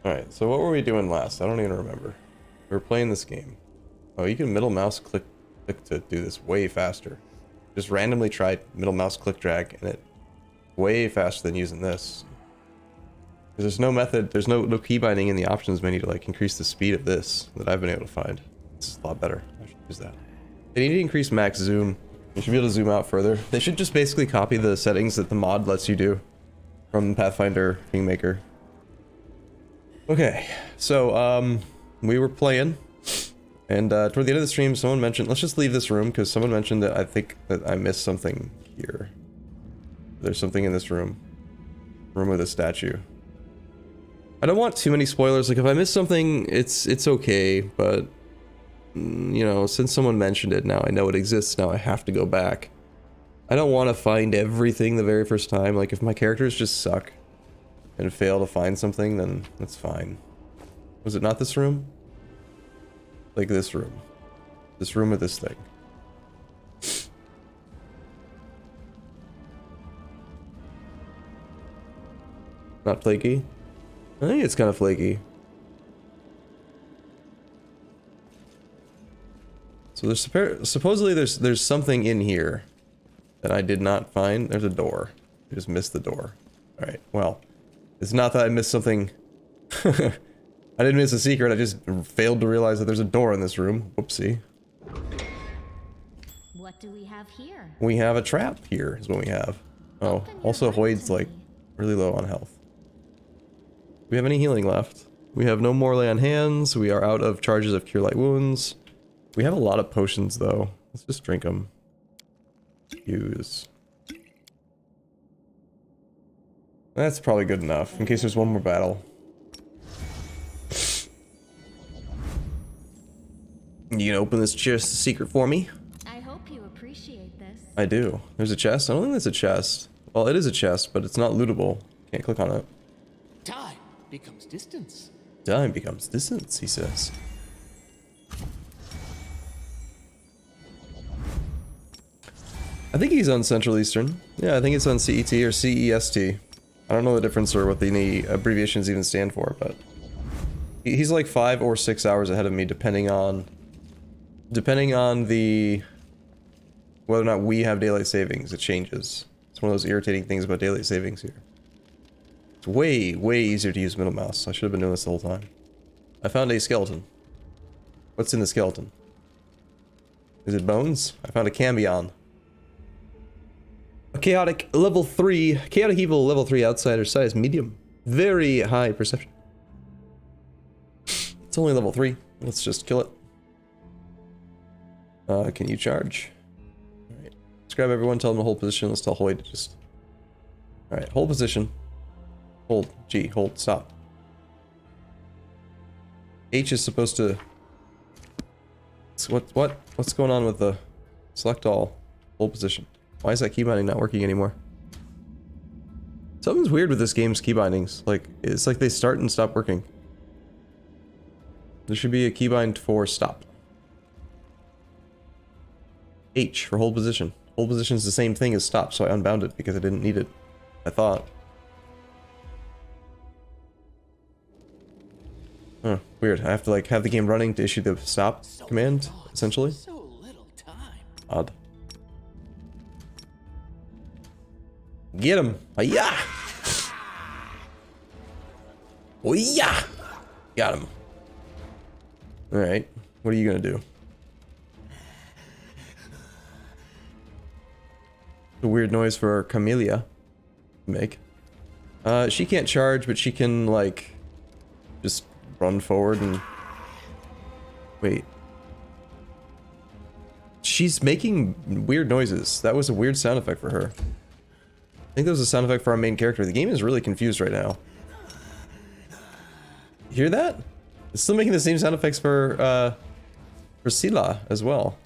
Alright, so what were we doing last? I don't even remember. We were playing this game. Oh, you can middle mouse click to do this way faster. Just randomly try middle mouse click drag and it way faster than using this. Because there's no method, there's no key binding in the options menu to like increase the speed of this that I've been able to find. It's a lot better. I should use that. They need to increase max zoom. You should be able to zoom out further. They should just basically copy the settings that the mod lets you do from Pathfinder Kingmaker. Okay, so we were playing, and toward the end of the stream, someone mentioned, let's just leave this room, because someone mentioned that I think that I missed something here. There's something in this room. Room with a statue. I don't want too many spoilers, like if I miss something, it's okay, but, you know, since someone mentioned it, now I know it exists, now I have to go back. I don't want to find everything the very first time, like if my characters just suck and fail to find something, then that's fine. Was it not this room? Like this room. This room with this thing. Not flaky? I think it's kind of flaky. So there's supposedly there's something in here that I did not find. There's a door. I just missed the door. Alright, well. It's not that I missed something. I didn't miss a secret, I just failed to realize that there's a door in this room. Whoopsie. What do we have here? We have a trap here, is what we have. Oh, also Hoyd's like really low on health. Do we have any healing left? We have no more lay on hands. We are out of charges of cure light wounds. We have a lot of potions though. Let's just drink them. Use. That's probably good enough, in case there's one more battle. You can open this chest secret for me? I hope you appreciate this. I do. There's a chest? I don't think there's a chest. Well, it is a chest, but it's not lootable. Can't click on it. Time becomes distance. Time becomes distance, he says. I think he's on Central Eastern. Yeah, I think it's on CET or CEST. I don't know the difference or what the abbreviations even stand for, but he's like 5 or 6 hours ahead of me, depending on the whether or not we have daylight savings. It changes. It's one of those irritating things about daylight savings here. It's way easier to use middle mouse. I should have been doing this the whole time. I found a skeleton. What's in the skeleton? Is it bones? I found a cambion. A chaotic level 3, chaotic evil level 3 outsider size medium. Very high perception. It's only level 3. Let's just kill it. Can you charge? Alright. Let's grab everyone, tell them to hold position. Let's tell Hoyd to just... Alright, hold position. Hold. G, hold, stop. H is supposed to... What's going on with the... Select all. Hold position. Why is that keybinding not working anymore? Something's weird with this game's keybindings. Like, it's like they start and stop working. There should be a keybind for stop. H for hold position. Hold position is the same thing as stop, so I unbound it because I didn't need it. I thought. Huh, weird. I have to like have the game running to issue the stop command, essentially. So little time. Odd. Get him! Hiya! Oh yeah! Got him. Alright, what are you gonna do? A weird noise for Camellia to make. She can't charge, but she can, like, just run forward and... Wait. She's making weird noises. That was a weird sound effect for her. I think that was a sound effect for our main character. The game is really confused right now. You hear that? It's still making the same sound effects for Scylla as well.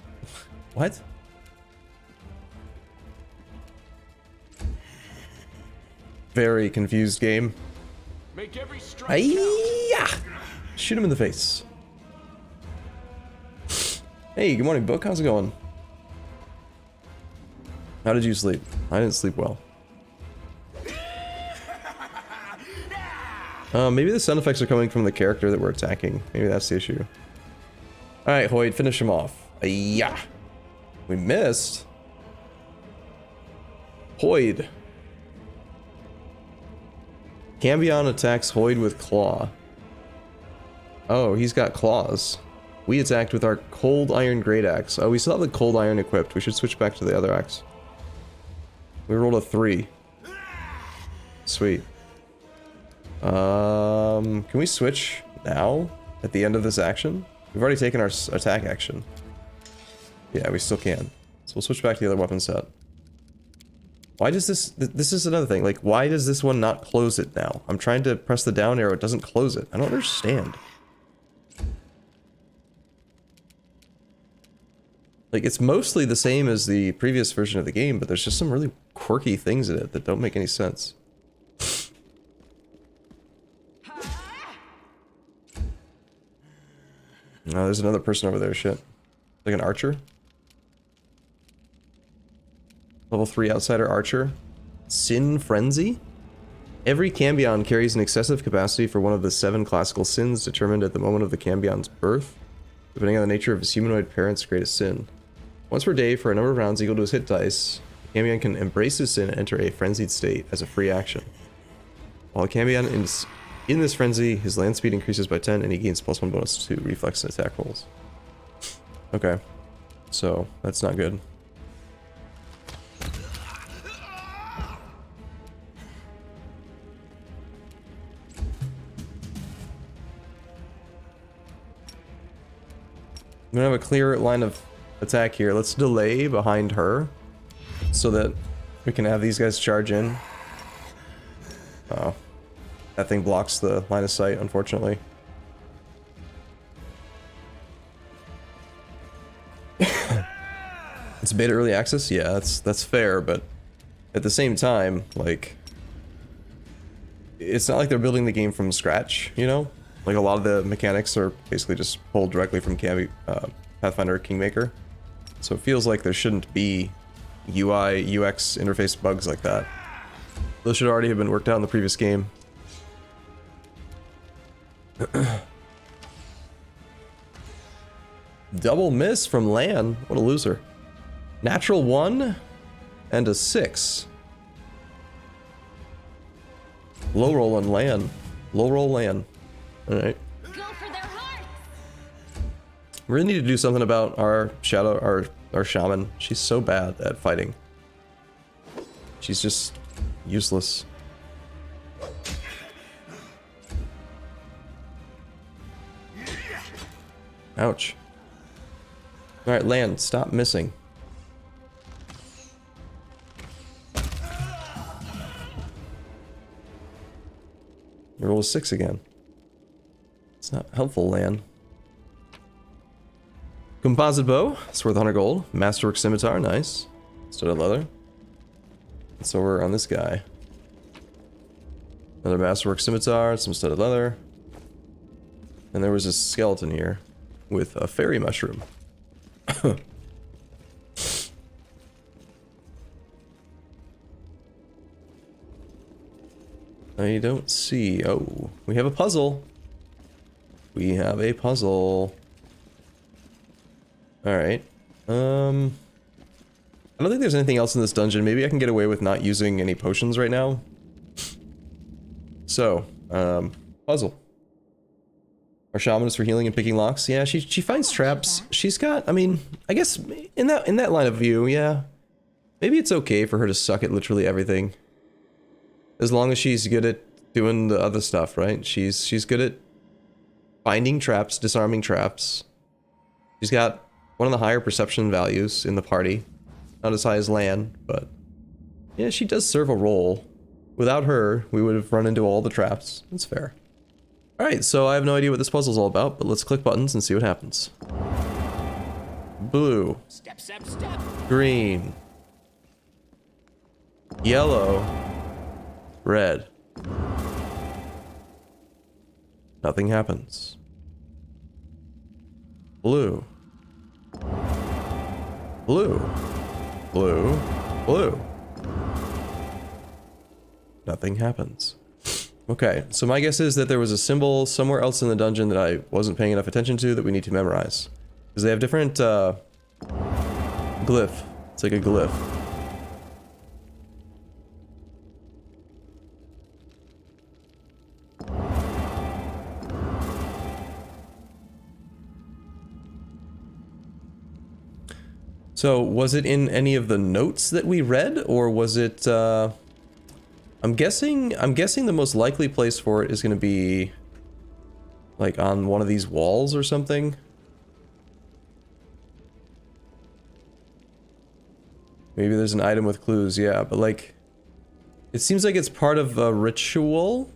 What? Very confused game. Make every strike. Hi-ya! Shoot him in the face. Hey, good morning, Book. How's it going? How did you sleep? I didn't sleep well. Maybe the sound effects are coming from the character that we're attacking. Maybe that's the issue. Alright, Hoyd, finish him off. Yeah. We missed. Hoyd. Cambion attacks Hoyd with claw. Oh, he's got claws. We attacked with our cold iron great axe. Oh, we still have the cold iron equipped. We should switch back to the other axe. We rolled a 3. Sweet. Can we switch now at the end of this action? We've already taken our attack action. Yeah, we still can. So we'll switch back to the other weapon set. Why does this is another thing. Like, why does this one not close it now? I'm trying to press the down arrow. It doesn't close it. I don't understand. Like, it's mostly the same as the previous version of the game, but there's just some really quirky things in it that don't make any sense. Oh, there's another person over there, shit. Like an archer? Level 3 outsider archer. Sin Frenzy? Every cambion carries an excessive capacity for one of the 7 classical sins determined at the moment of the cambion's birth. Depending on the nature of his humanoid parents' greatest sin. Once per day, for a number of rounds equal to his hit dice, the cambion can embrace his sin and enter a frenzied state as a free action. While a cambion is in this frenzy, his land speed increases by 10 and he gains +1 bonus to reflex and attack rolls. Okay. So, that's not good. I'm gonna have a clear line of attack here. Let's delay behind her so that we can have these guys charge in. Oh. That thing blocks the line of sight, unfortunately. It's beta early access? Yeah, that's fair, but at the same time, like, it's not like they're building the game from scratch, you know? Like, a lot of the mechanics are basically just pulled directly from Pathfinder Kingmaker. So it feels like there shouldn't be UI, UX interface bugs like that. Those should already have been worked out in the previous game. Double miss from Lan. What a loser. Natural 1 and a 6. Low roll on Lan. Low roll Lan. Alright. Go for their hearts. We really need to do something about our our shaman. She's so bad at fighting. She's just useless. Ouch. Alright, Lan, stop missing. You roll a 6 again. It's not helpful, Lan. Composite bow, it's worth 100 gold. Masterwork scimitar, nice. Studded leather. And so we're on this guy. Another masterwork scimitar, some studded leather. And there was a skeleton here with a fairy mushroom. I don't see. Oh, we have a puzzle. We have a puzzle. Alright. I don't think there's anything else in this dungeon. Maybe I can get away with not using any potions right now. So, puzzle. Our shaman is for healing and picking locks. Yeah, she finds traps. She's got, I mean, I guess in that line of view, yeah. Maybe it's okay for her to suck at literally everything. As long as she's good at doing the other stuff, right? She's good at finding traps, disarming traps. She's got one of the higher perception values in the party. Not as high as Lan, but yeah, she does serve a role. Without her, we would have run into all the traps. That's fair. Alright, so I have no idea what this puzzle's all about, but let's click buttons and see what happens. Blue. Step, step, step. Green. Yellow. Red. Nothing happens. Blue. Blue. Blue. Blue. Nothing happens. Okay, so my guess is that there was a symbol somewhere else in the dungeon that I wasn't paying enough attention to that we need to memorize. Because they have different, glyph. It's like a glyph. So, was it in any of the notes that we read, or was it, I'm guessing the most likely place for it is going to be, like, on one of these walls or something? Maybe there's an item with clues, yeah, but, like, it seems like it's part of a ritual?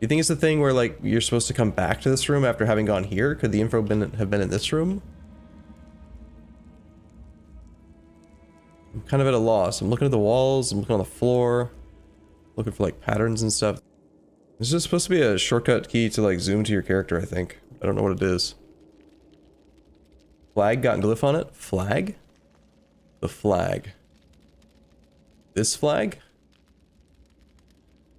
You think it's the thing where, like, you're supposed to come back to this room after having gone here? Could the info have been in this room? I'm kind of at a loss. I'm looking at the walls, I'm looking on the floor, looking for like patterns and stuff. This is supposed to be a shortcut key to like zoom to your character, I think. I don't know what it is. Flag got glyph on it? Flag? The flag. This flag?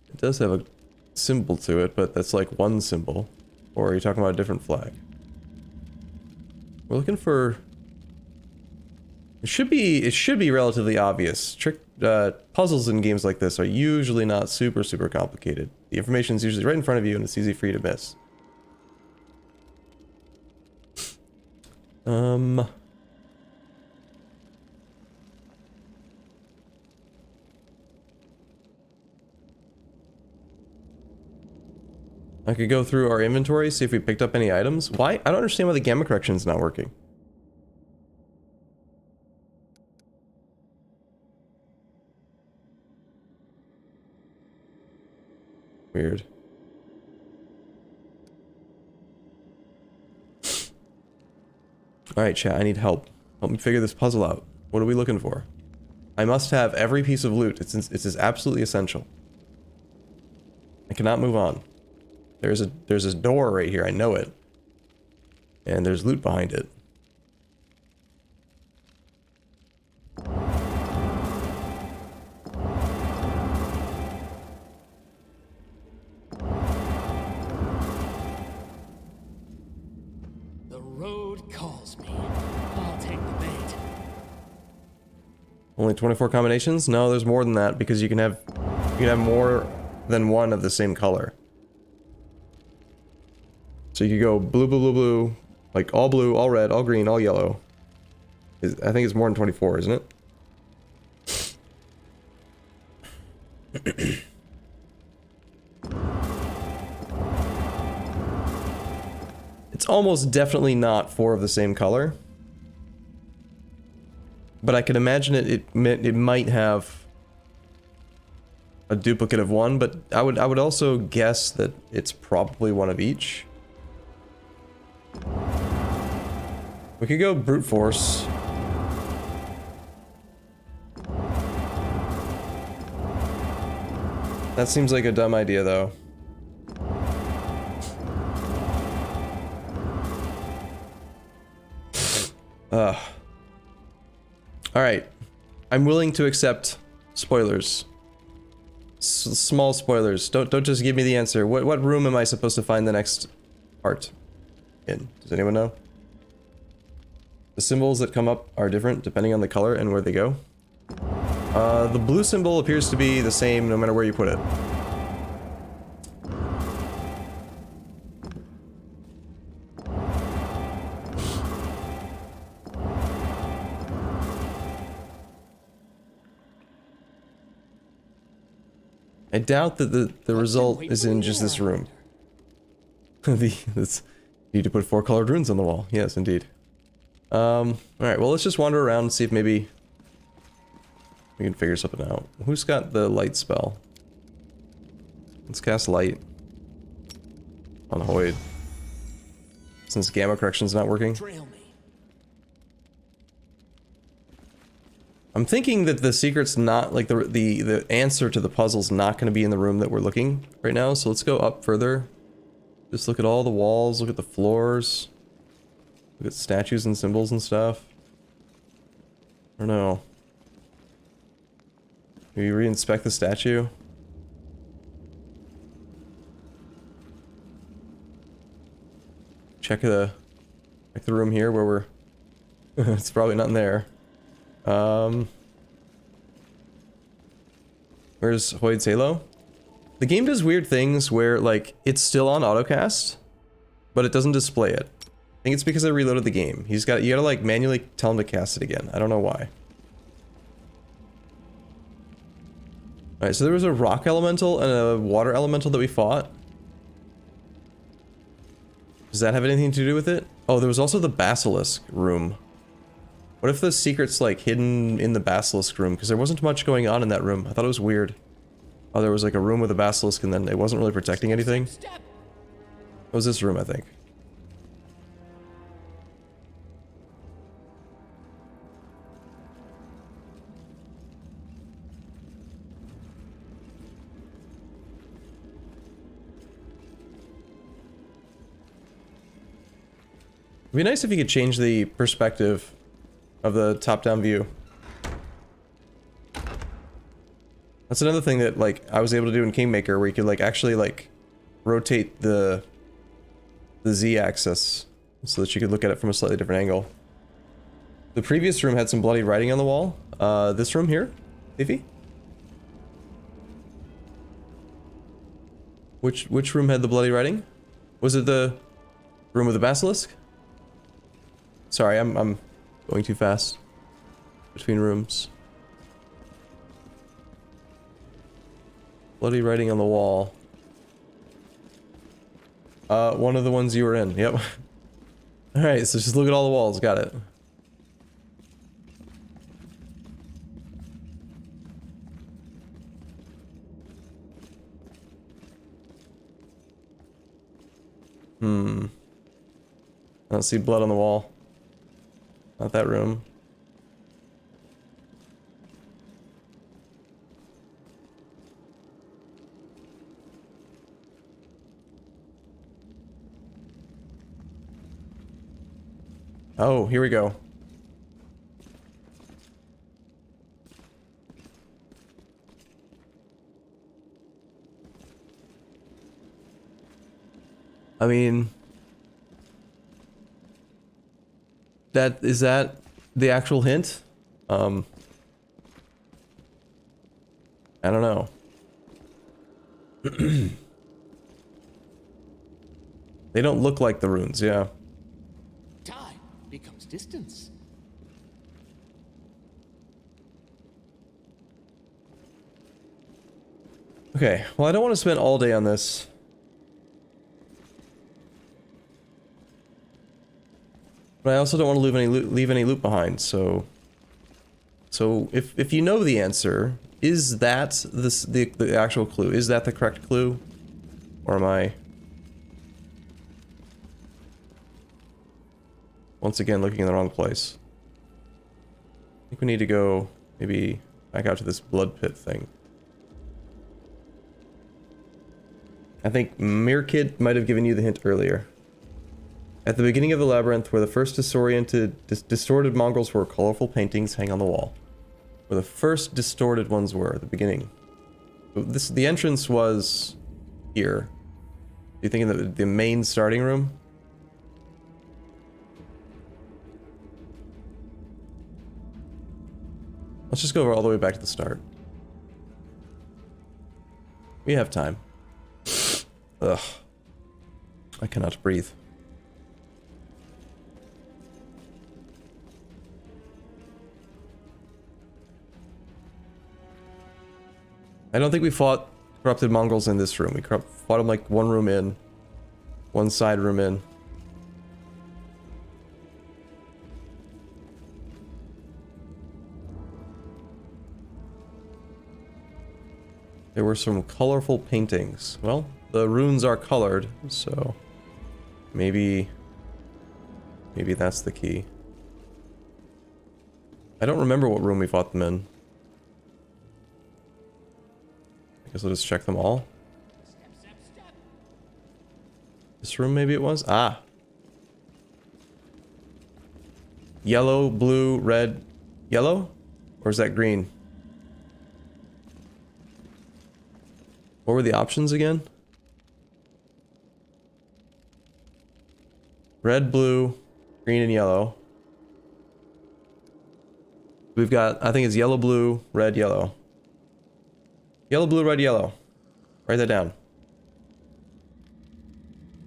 It does have a symbol to it, but that's like one symbol. Or are you talking about a different flag? We're looking for... It should be relatively obvious. Puzzles in games like this are usually not super complicated. The information is usually right in front of you and it's easy for you to miss. I could go through our inventory, see if we picked up any items. Why? I don't understand why the gamma correction is not working. Weird. Alright, chat, I need help. Help me figure this puzzle out. What are we looking for? I must have every piece of loot. It's absolutely essential. I cannot move on. There's a door right here, I know it. And there's loot behind it. Only 24 combinations? No, there's more than that because you can have more than one of the same color. So you could go blue, blue, blue, blue, like all blue, all red, all green, all yellow. I think it's more than 24, isn't it? It's almost definitely not 4 of the same color. But I can imagine it might have a duplicate of one, but I would also guess that it's probably one of each. We could go brute force. That seems like a dumb idea though. Alright. I'm willing to accept spoilers. Small spoilers. Don't just give me the answer. What room am I supposed to find the next part in? Does anyone know? The symbols that come up are different depending on the color and where they go. The blue symbol appears to be the same no matter where you put it. I doubt that the result is in just this room. Need to put 4 colored runes on the wall. Yes, indeed. Alright, well let's just wander around and see if maybe we can figure something out. Who's got the light spell? Let's cast light on Hoyd. Since gamma correction's not working. I'm thinking that the secret's not, like, the answer to the puzzle's not going to be in the room that we're looking right now, so let's go up further. Just look at all the walls, look at the floors. Look at statues and symbols and stuff. I don't know. Maybe re-inspect the statue? check the room here where we're... it's probably not in there. Where's Hoyd's Halo? The game does weird things where, like, it's still on autocast, but it doesn't display it. I think it's because I reloaded the game. You gotta like manually tell him to cast it again. I don't know why. Alright, so there was a rock elemental and a water elemental that we fought. Does that have anything to do with it? Oh, there was also the basilisk room. What if the secret's like hidden in the basilisk room? Because there wasn't much going on in that room. I thought it was weird. Oh, there was like a room with a basilisk and then it wasn't really protecting anything. It was this room, I think. It'd be nice if you could change the perspective of the top-down view. That's another thing that, like, I was able to do in Kingmaker, where you could, like, actually, like, rotate the Z-axis so that you could look at it from a slightly different angle. The previous room had some bloody writing on the wall. This room here, Fifi? Which room had the bloody writing? Was it the room with the basilisk? Sorry, I'm going too fast between rooms. Bloody writing on the wall. One of the ones you were in, yep. Alright, so just look at all the walls, got it. I don't see blood on the wall. Not that room. Oh, here we go. I mean... is that the actual hint? I don't know. They don't look like the runes, yeah. Time becomes distance. Okay, well I don't want to spend all day on this. But I also don't want to leave any loot behind, so if you know the answer, is that the actual clue? Is that the correct clue? Or am I once again looking in the wrong place? I think we need to go maybe back out to this blood pit thing. I think Mirkid might have given you the hint earlier. At the beginning of the labyrinth, where the first distorted mongrels were, colorful paintings hang on the wall. Where the first distorted ones were, at the beginning. So the entrance was here. You thinking that the main starting room? Let's just go all the way back to the start. We have time. Ugh. I cannot breathe. I don't think we fought corrupted mongrels in this room. We fought them like one room in. One side room in. There were some colorful paintings. Well, the runes are colored, so maybe that's the key. I don't remember what room we fought them in. I guess I'll just check them all. Step. This room maybe it was? Ah. Yellow, blue, red, yellow? Or is that green? What were the options again? red, blue, green, and yellow. We've got, I think it's yellow, blue, red, yellow. Yellow, blue, red, yellow. Write that down.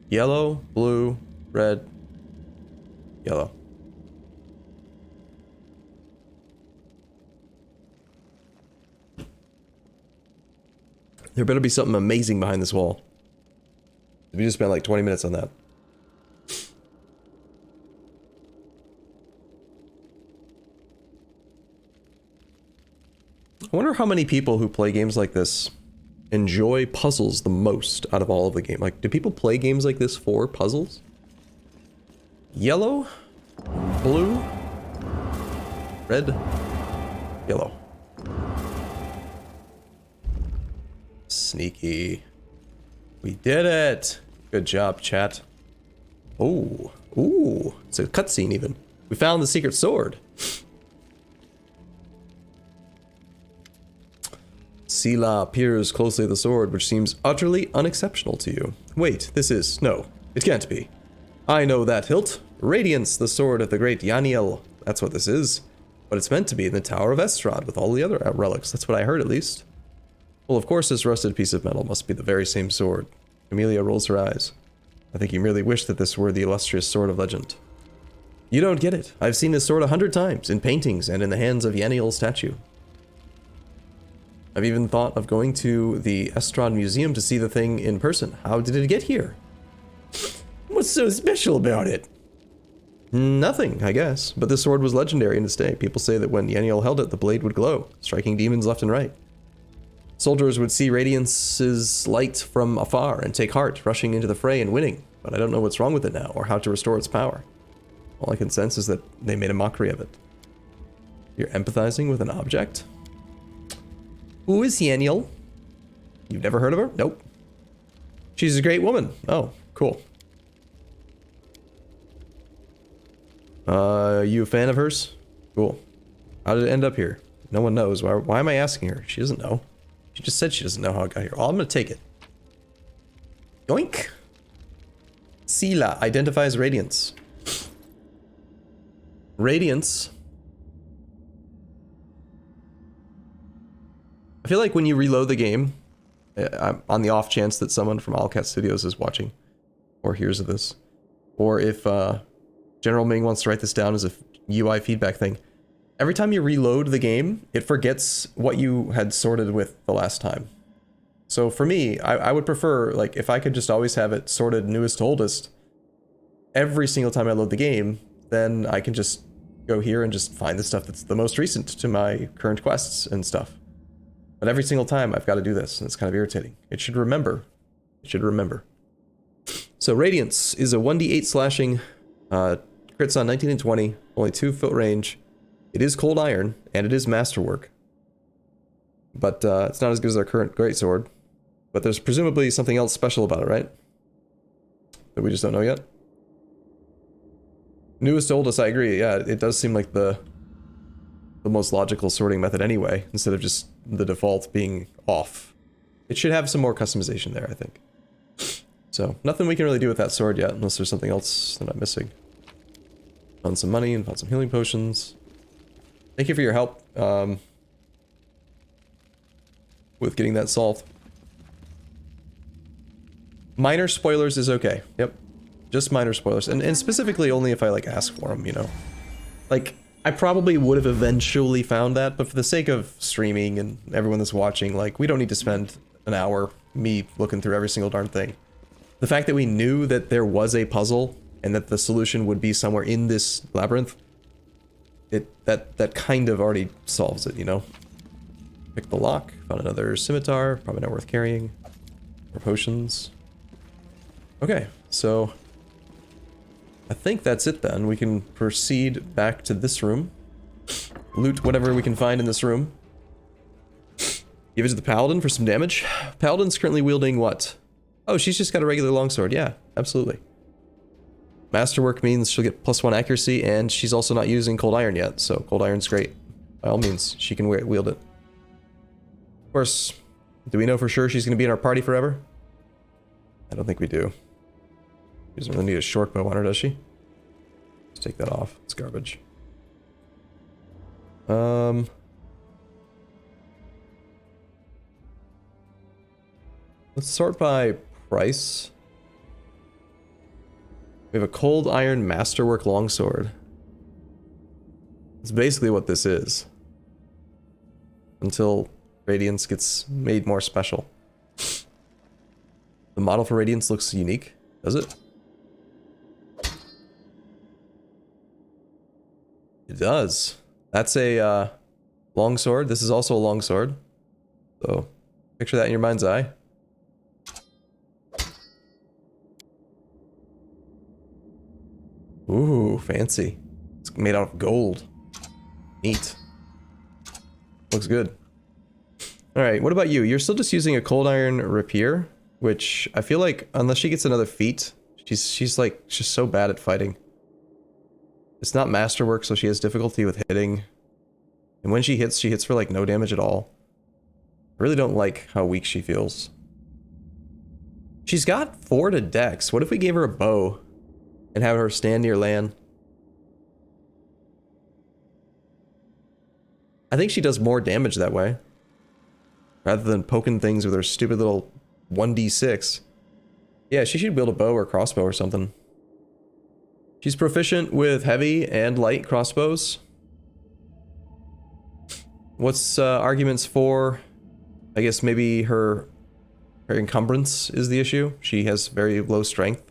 Yellow, blue, red, yellow. There better be something amazing behind this wall. We just spent like 20 minutes on that. I wonder how many people who play games like this enjoy puzzles the most out of all of the game. Like, do people play games like this for puzzles? Yellow, blue, red, yellow. Sneaky. We did it! Good job, chat. Oh, ooh, it's a cutscene even. We found the secret sword. Sela peers closely at the sword, which seems utterly unexceptional to you. Wait, this is... no, it can't be. I know that hilt. Radiance, the sword of the great Yaniel. That's what this is. But it's meant to be in the Tower of Estrad with all the other relics. That's what I heard, at least. Well, of course this rusted piece of metal must be the very same sword. Amelia rolls her eyes. I think you merely wish that this were the illustrious sword of legend. You don't get it. I've seen this sword 100 times, in paintings and in the hands of Yaniel's statue. I've even thought of going to the Estrad Museum to see the thing in person. How did it get here? What's so special about it? Nothing, I guess. But this sword was legendary in its day. People say that when Yaniel held it, the blade would glow, striking demons left and right. Soldiers would see Radiance's light from afar and take heart, rushing into the fray and winning. But I don't know what's wrong with it now, or how to restore its power. All I can sense is that they made a mockery of it. You're empathizing with an object? Who is Yaniel? You've never heard of her? Nope. She's a great woman. Oh, cool. You a fan of hers? Cool. How did it end up here? No one knows. Why am I asking her? She doesn't know. She just said she doesn't know how it got here. Oh, I'm gonna take it. Yoink! Sela identifies Radiance. Radiance. I feel like when you reload the game, on the off chance that someone from Owlcat Studios is watching, or hears of this, or if General Ming wants to write this down as a UI feedback thing, every time you reload the game, it forgets what you had sorted with the last time. So for me, I would prefer, like, if I could just always have it sorted newest to oldest, every single time I load the game, then I can just go here and just find the stuff that's the most recent to my current quests and stuff. But every single time I've got to do this, and it's kind of irritating. It should remember. It should remember. So Radiance is a 1d8 slashing, crits on 19 and 20, only 2-foot range. It is cold iron, and it is masterwork. But it's not as good as our current greatsword. But there's presumably something else special about it, right? That we just don't know yet? Newest to oldest, I agree. Yeah, it does seem like the most logical sorting method anyway, instead of just the default being off. It should have some more customization there, I think. So, nothing we can really do with that sword yet, unless there's something else that I'm missing. Found some money and found some healing potions. Thank you for your help with getting that solved. Minor spoilers is okay. Yep. Just minor spoilers. And specifically only if I, like, ask for them, you know? Like, I probably would have eventually found that, but for the sake of streaming and everyone that's watching, like, we don't need to spend an hour me looking through every single darn thing. The fact that we knew that there was a puzzle and that the solution would be somewhere in this labyrinth, that kind of already solves it, you know? Pick the lock, found another scimitar, probably not worth carrying. More potions. Okay, so I think that's it then. We can proceed back to this room. Loot whatever we can find in this room. Give it to the Paladin for some damage. Paladin's currently wielding what? Oh, she's just got a regular longsword. Yeah, absolutely. Masterwork means she'll get +1 accuracy, and she's also not using cold iron yet, so cold iron's great. By all means, she can wield it. Of course, do we know for sure she's going to be in our party forever? I don't think we do. She doesn't really need a short bow on her, does she? take that off. It's garbage. Let's sort by price. We have a cold iron masterwork longsword. It's basically what this is. Until Radiance gets made more special. The model for Radiance looks unique, does it? It does. That's a longsword. This is also a longsword. So, picture that in your mind's eye. Ooh, fancy. It's made out of gold. Neat. Looks good. Alright, what about you? You're still just using a cold iron rapier, which I feel like, unless she gets another feat, she's like, just so bad at fighting. It's not masterwork, so she has difficulty with hitting. And when she hits for like no damage at all. I really don't like how weak she feels. She's got 4 to dex. What if we gave her a bow and have her stand near Lan? I think she does more damage that way. Rather than poking things with her stupid little 1d6. Yeah, she should build a bow or crossbow or something. She's proficient with heavy and light crossbows. What's arguments for? I guess maybe her encumbrance is the issue. She has very low strength.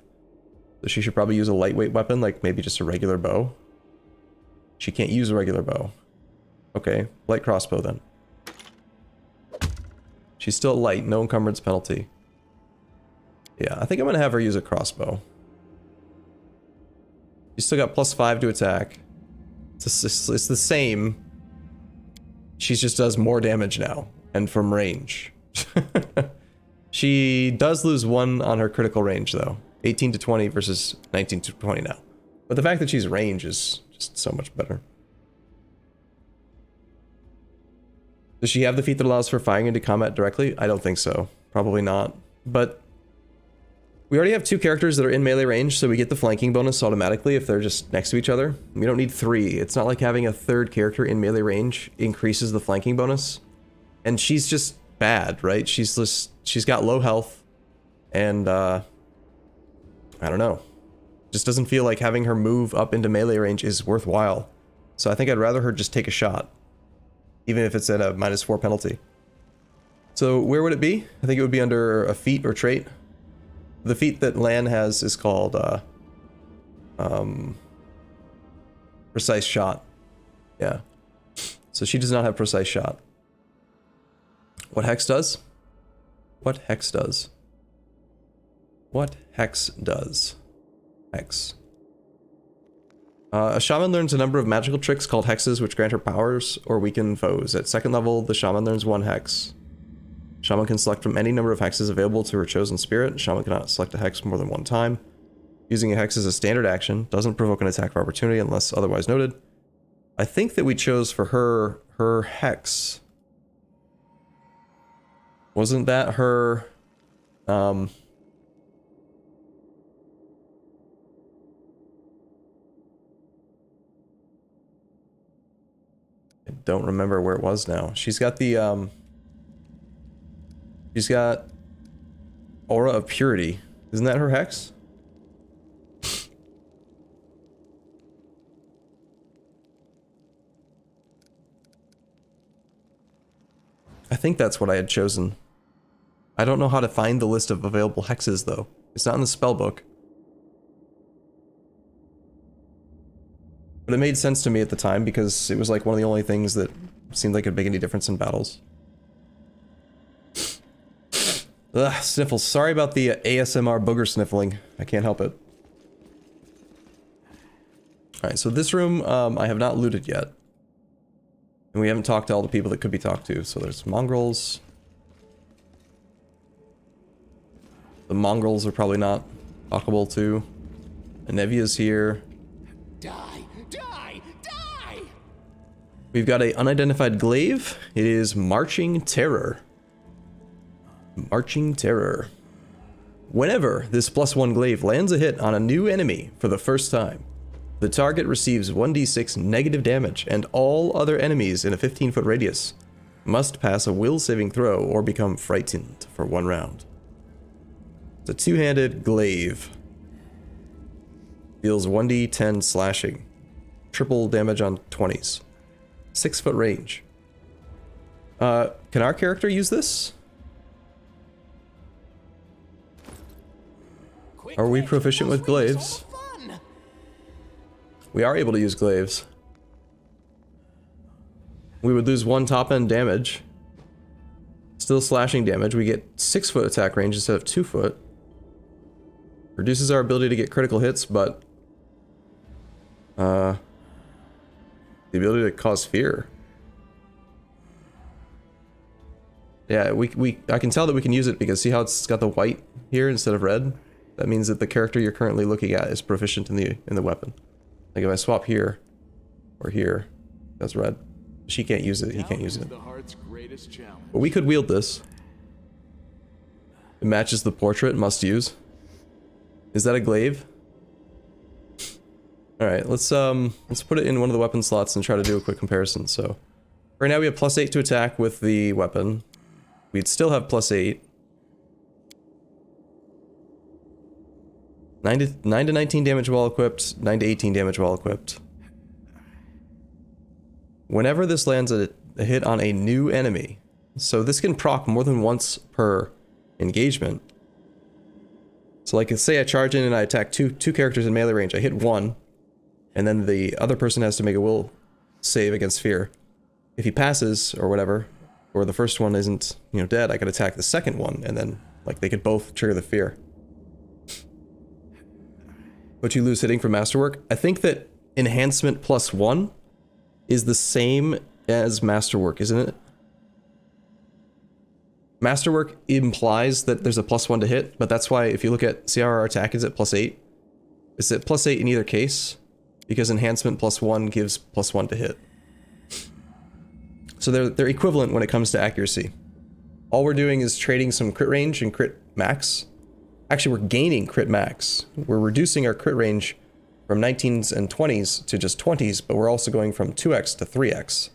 So she should probably use a lightweight weapon, like maybe just a regular bow. She can't use a regular bow. Okay, light crossbow then. She's still light, no encumbrance penalty. Yeah, I think I'm gonna have her use a crossbow. She's still got +5 to attack. It's the same. She just does more damage now, and from range. She does lose 1 on her critical range though. 18 to 20 versus 19 to 20 now. But the fact that she's range is just so much better. Does she have the feat that allows for firing into combat directly? I don't think so. Probably not. But we already have 2 characters that are in melee range, so we get the flanking bonus automatically if they're just next to each other. We don't need 3. It's not like having a 3rd character in melee range increases the flanking bonus. And she's just bad, right? She's got low health, and I don't know. Just doesn't feel like having her move up into melee range is worthwhile. So I think I'd rather her just take a shot, even if it's at a -4 penalty. So where would it be? I think it would be under a feat or trait. The feat that Lan has is called precise shot. Yeah. So she does not have precise shot. What Hex does? What Hex does? What Hex does? Hex. A shaman learns a number of magical tricks called hexes, which grant her powers or weaken foes. At 2nd level, the shaman learns 1 hex. Shaman can select from any number of hexes available to her chosen spirit. Shaman cannot select a hex more than 1 time. Using a hex as a standard action doesn't provoke an attack of opportunity unless otherwise noted. I think that we chose for her hex. Wasn't that her I don't remember where it was now. She's got the she's got Aura of Purity. Isn't that her hex? I think that's what I had chosen. I don't know how to find the list of available hexes though. It's not in the spellbook. But it made sense to me at the time because it was like one of the only things that seemed like it'd make any difference in battles. Ugh, sniffles. Sorry about the ASMR booger sniffling. I can't help it. Alright, so this room I have not looted yet. And we haven't talked to all the people that could be talked to. So there's mongrels. The mongrels are probably not talkable to. Anevia's here. Die! Die! Die! We've got a unidentified glaive. It is Marching Terror. Marching Terror. Whenever this +1 glaive lands a hit on a new enemy for the first time, The target receives 1d6 negative damage, and all other enemies in a 15-foot radius must pass a will saving throw or become frightened for 1 round. It's a two-handed glaive. Deals 1d10 slashing. Triple damage on 20s. 6-foot range. Can our character use this? Are we proficient with glaives? We are able to use glaives. We would lose 1 top end damage. Still slashing damage. We get 6-foot attack range instead of 2-foot. Reduces our ability to get critical hits, but the ability to cause fear. Yeah, I can tell that we can use it because see how it's got the white here instead of red? That means that the character you're currently looking at is proficient in the weapon. Like if I swap here or here, that's red. She can't use it, he can't use it. But we could wield this. It matches the portrait, must use. Is that a glaive? Alright, let's put it in one of the weapon slots and try to do a quick comparison. So right now we have +8 to attack with the weapon. We'd still have +8. 9 to 19 damage while equipped, 9 to 18 damage while equipped. Whenever this lands a hit on a new enemy, so this can proc more than once per engagement. So like say I charge in and I attack two characters in melee range, I hit one, and then the other person has to make a will save against fear. If he passes or whatever, or the first one isn't, you know, dead, I could attack the second one, and then like they could both trigger the fear. What you lose hitting from Masterwork? I think that enhancement +1 is the same as Masterwork, isn't it? Masterwork implies that there's a +1 to hit, but that's why if you look at CRR attack is at +8. It's at +8 in either case, because enhancement +1 gives +1 to hit. So they're equivalent when it comes to accuracy. All we're doing is trading some crit range and crit max. Actually, we're gaining crit max. We're reducing our crit range from 19s and 20s to just 20s, but we're also going from 2x to 3x.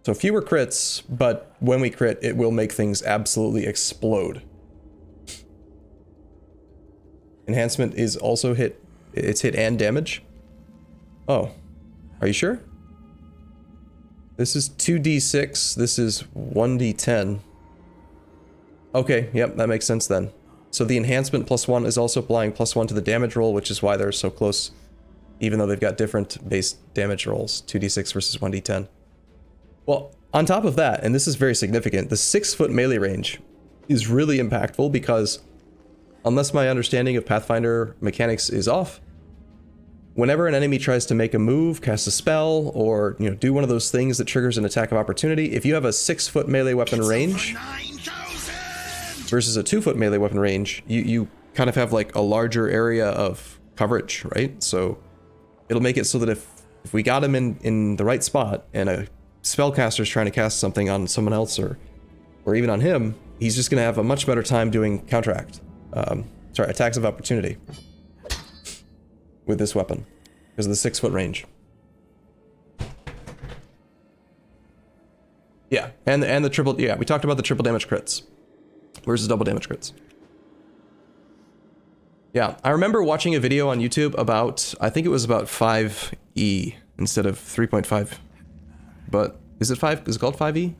So fewer crits, but when we crit, it will make things absolutely explode. Enhancement is also hit. It's hit and damage. Oh, are you sure? This is 2d6. This is 1d10. Okay, yep, that makes sense then. So the enhancement +1 is also applying +1 to the damage roll, which is why they're so close, even though they've got different base damage rolls, 2d6 versus 1d10. Well, on top of that, and this is very significant, the 6-foot melee range is really impactful because, unless my understanding of Pathfinder mechanics is off, whenever an enemy tries to make a move, cast a spell, or do one of those things that triggers an attack of opportunity, if you have a 6-foot melee weapon range versus a 2-foot melee weapon range, you kind of have like a larger area of coverage, right? So it'll make it so that if we got him in the right spot and a spellcaster's trying to cast something on someone else or even on him, he's just gonna have a much better time doing counteract. Attacks of opportunity with this weapon because of the 6-foot range. Yeah, and the triple. Yeah, we talked about the triple damage crits versus double damage crits. Yeah, I remember watching a video on YouTube about, I think it was about 5E instead of 3.5. But is it 5? Is it called 5E?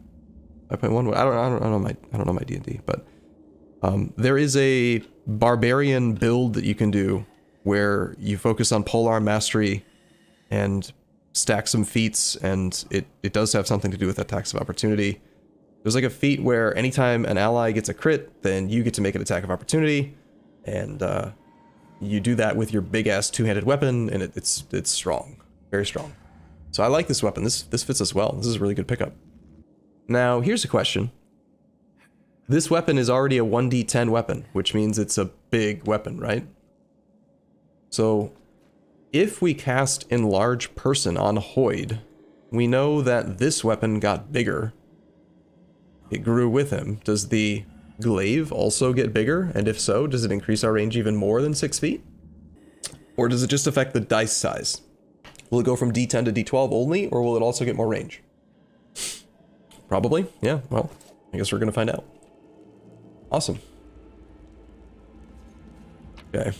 5.1? I don't know my D&D, but there is a barbarian build that you can do where you focus on polearm mastery and stack some feats, and it does have something to do with attacks of opportunity. There's like a feat where anytime an ally gets a crit, then you get to make an attack of opportunity, and you do that with your big-ass two-handed weapon, and it's strong. Very strong. So I like this weapon. This fits us well. This is a really good pickup. Now, here's a question. This weapon is already a 1d10 weapon, which means it's a big weapon, right? So, if we cast Enlarge Person on Hoyd, we know that this weapon got bigger. It grew with him. Does the glaive also get bigger? And if so, does it increase our range even more than 6 feet? Or does it just affect the dice size? Will it go from D10 to D12 only, or will it also get more range? Probably, yeah, well, I guess we're gonna find out. Awesome. Okay.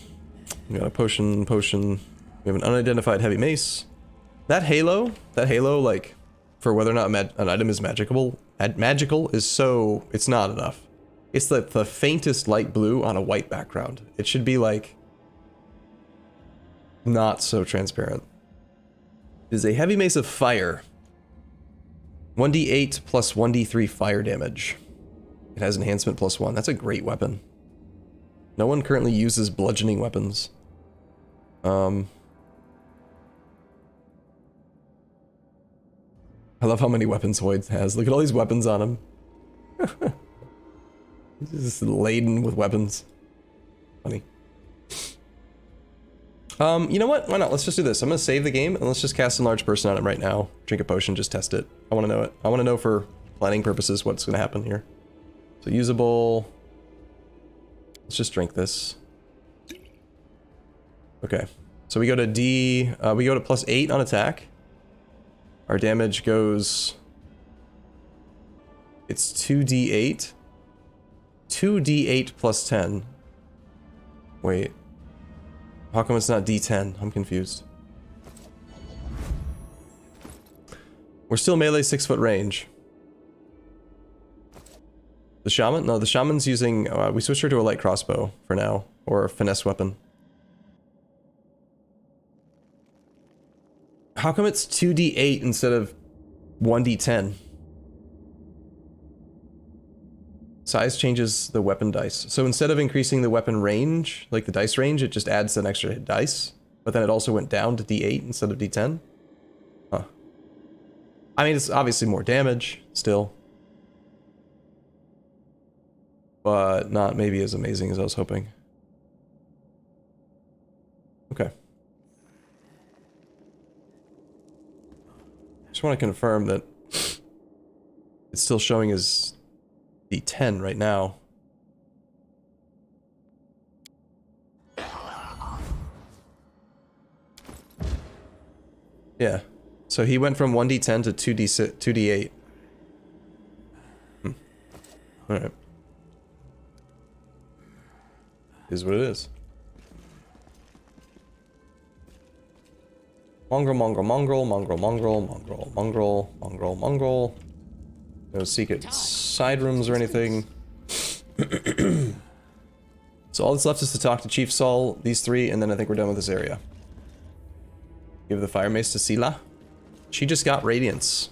We got a potion. We have an unidentified heavy mace. That halo, like, for whether or not an item is magical is so, it's not enough. It's the faintest light blue on a white background. It should be like, not so transparent. It is a heavy mace of fire. 1d8 plus 1d3 fire damage. It has enhancement +1. That's a great weapon. No one currently uses bludgeoning weapons. I love how many weapons Hoyd has. Look at all these weapons on him. He's just laden with weapons. Funny. You know what? Why not? Let's just do this. I'm gonna save the game and let's just cast Enlarge Person on him right now. Drink a potion, just test it. I want to know it. I want to know for planning purposes what's gonna happen here. So usable. Let's just drink this. Okay. So we go to we go to +8 on attack. Our damage goes. It's 2d8. 2d8 plus 10. Wait. How come it's not d10? I'm confused. We're still melee 6-foot range. The shaman? No, the shaman's using... we switched her to a light crossbow for now. Or a finesse weapon. How come it's 2d8 instead of 1d10? Size changes the weapon dice. So instead of increasing the weapon range, like the dice range, it just adds an extra dice. But then it also went down to d8 instead of d10. Huh. I mean, it's obviously more damage, still. But not maybe as amazing as I was hoping. Okay. Just want to confirm that it's still showing as D10 right now. Yeah. So he went from 1d10 to 2d8. Alright. Is what it is. Mongrel. No secret side rooms or anything. So all that's left is to talk to Chief Saul, these three, and then I think we're done with this area. Give the fire mace to Sila. She just got Radiance.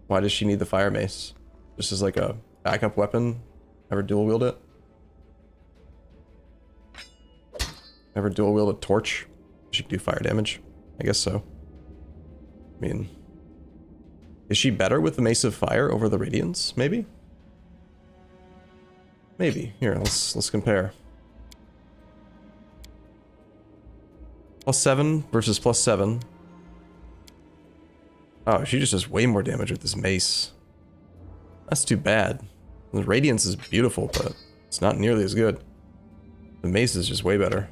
Why does she need the fire mace? Just as like a backup weapon? Ever dual wield it? Ever dual wield a torch? She can do fire damage. I guess so. I mean, is she better with the Mace of Fire over the Radiance? Maybe? Maybe. Here, let's compare. +7 versus +7. Oh, she just does way more damage with this mace. That's too bad. The Radiance is beautiful, but it's not nearly as good. The mace is just way better.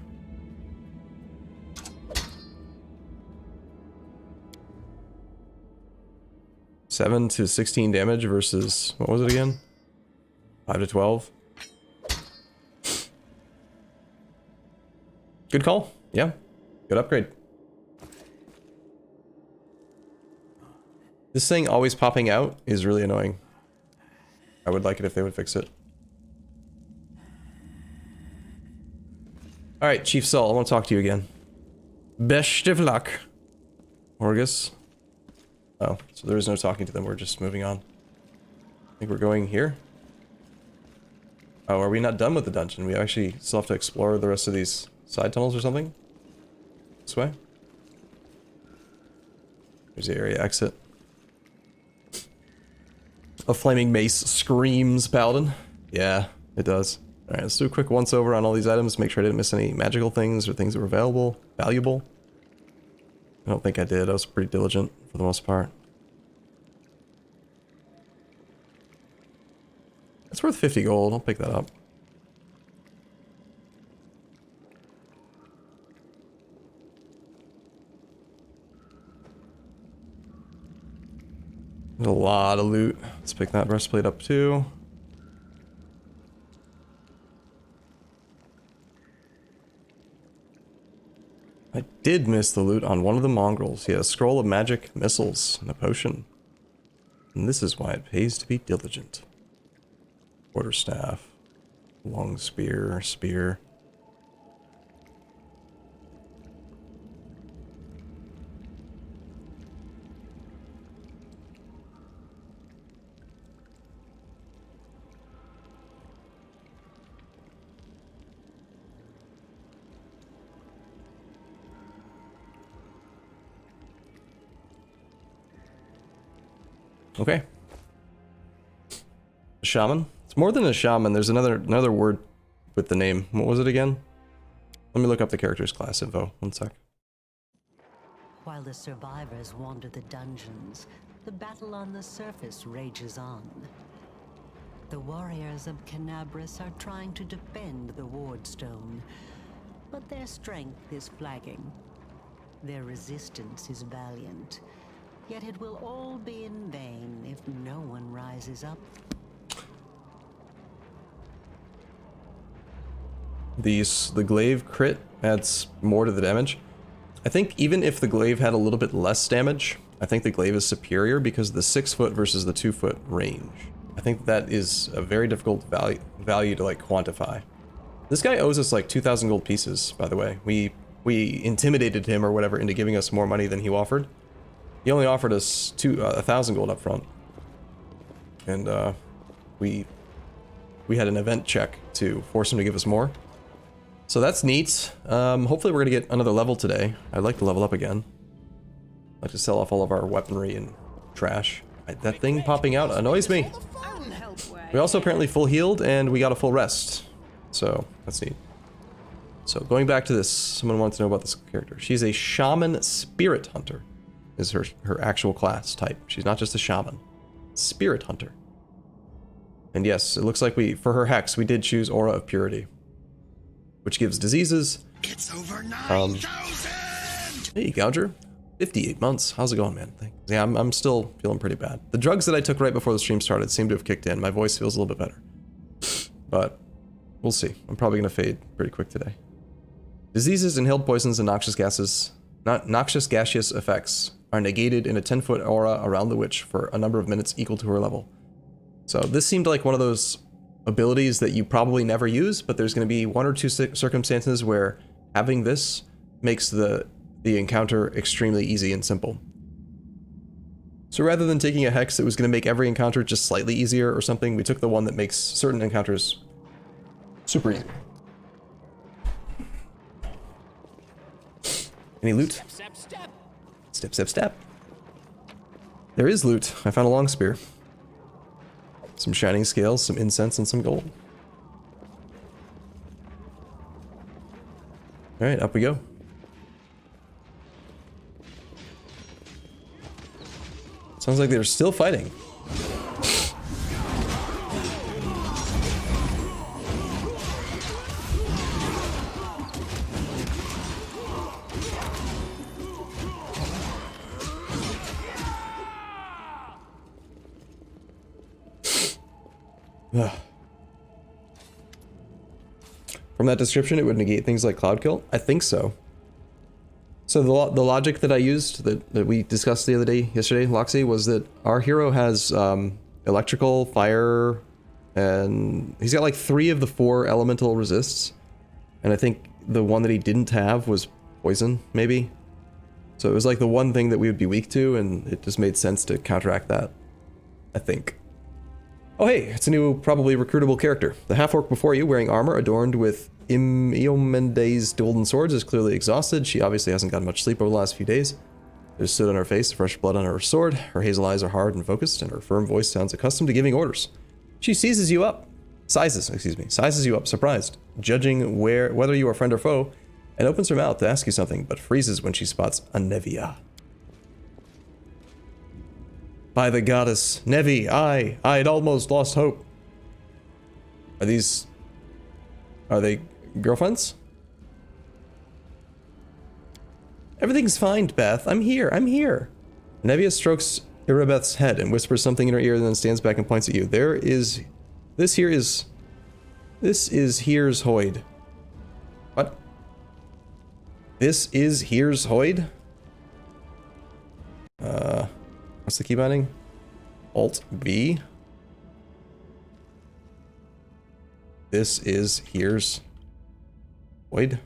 $7 to 16 damage versus, what was it again? 5 to 12. Good call. Yeah. Good upgrade. This thing always popping out is really annoying. I would like it if they would fix it. Alright, Chief Saul, I want to talk to you again. Best of luck, Orgus. Oh, so there is no talking to them, we're just moving on. I think we're going here. Oh, are we not done with the dungeon? We actually still have to explore the rest of these side tunnels or something? This way? There's the area exit. A flaming mace screams Paladin. Yeah, it does. Alright, let's do a quick once over on all these items, make sure I didn't miss any magical things or things that were valuable. I don't think I did, I was pretty diligent for the most part. It's worth 50 gold, I'll pick that up. There's a lot of loot. Let's pick that breastplate up too. I did miss the loot on one of the mongrels. He had a scroll of magic missiles and a potion. And this is why it pays to be diligent. Quarterstaff. Long spear. Okay. Shaman? It's more than a shaman. There's another word with the name. What was it again? Let me look up the character's class info. One sec. While the survivors wander the dungeons, the battle on the surface rages on. The warriors of Canabras are trying to defend the Wardstone, but their strength is flagging. Their resistance is valiant. Yet it will all be in vain if no one rises up. The glaive crit adds more to the damage. I think even if the glaive had a little bit less damage, I think the glaive is superior because of the 6-foot versus the 2-foot range. I think that is a very difficult value to like quantify. This guy owes us like 2,000 gold pieces, by the way. We intimidated him or whatever into giving us more money than he offered. He only offered us 1,000 gold up front. And we had an event check to force him to give us more. So that's neat. Hopefully we're gonna get another level today. I'd like to level up again. I'd like to sell off all of our weaponry and trash. That thing popping out annoys me. We also apparently full healed and we got a full rest. So that's neat. So going back to this, someone wants to know about this character. She's a shaman spirit hunter. Is her actual class type. She's not just a shaman. Spirit hunter. And yes, it looks like for her hex, we did choose Aura of Purity, which gives diseases. It's over 9,000! Hey, Gouger. 58 months. How's it going, man? Thanks. Yeah, I'm still feeling pretty bad. The drugs that I took right before the stream started seem to have kicked in. My voice feels a little bit better. But we'll see. I'm probably going to fade pretty quick today. Diseases, inhaled poisons, and noxious gaseous effects are negated in a 10-foot aura around the witch for a number of minutes equal to her level. So this seemed like one of those abilities that you probably never use, but there's going to be one or two circumstances where having this makes the encounter extremely easy and simple. So rather than taking a hex that was going to make every encounter just slightly easier or something, we took the one that makes certain encounters super easy. Any loot? Step. There is loot. I found a long spear. Some shining scales, some incense, and some gold. Alright, up we go. Sounds like they're still fighting. From that description, it would negate things like Cloud Kill? I think so. So the logic that I used, that we discussed the other day, yesterday, Loxy, was that our hero has electrical, fire, and he's got like 3 of the 4 elemental resists. And I think the one that he didn't have was poison, maybe. So it was like the one thing that we would be weak to, and it just made sense to counteract that, I think. Oh hey, it's a new, probably recruitable character. The half-orc before you, wearing armor adorned with Iomende's golden swords, is clearly exhausted. She obviously hasn't gotten much sleep over the last few days. There's soot on her face, fresh blood on her sword. Her hazel eyes are hard and focused, and her firm voice sounds accustomed to giving orders. She sizes you up, surprised, judging whether you are friend or foe, and opens her mouth to ask you something, but freezes when she spots a Nevia. By the goddess, Nevi, I had almost lost hope. Are they girlfriends? Everything's fine, Beth. I'm here. Nevia strokes Irabeth's head and whispers something in her ear and then stands back and points at you. This is here's Hoyd. What? This is here's Hoyd? What's the key binding? Alt V? This is here's Hoyd?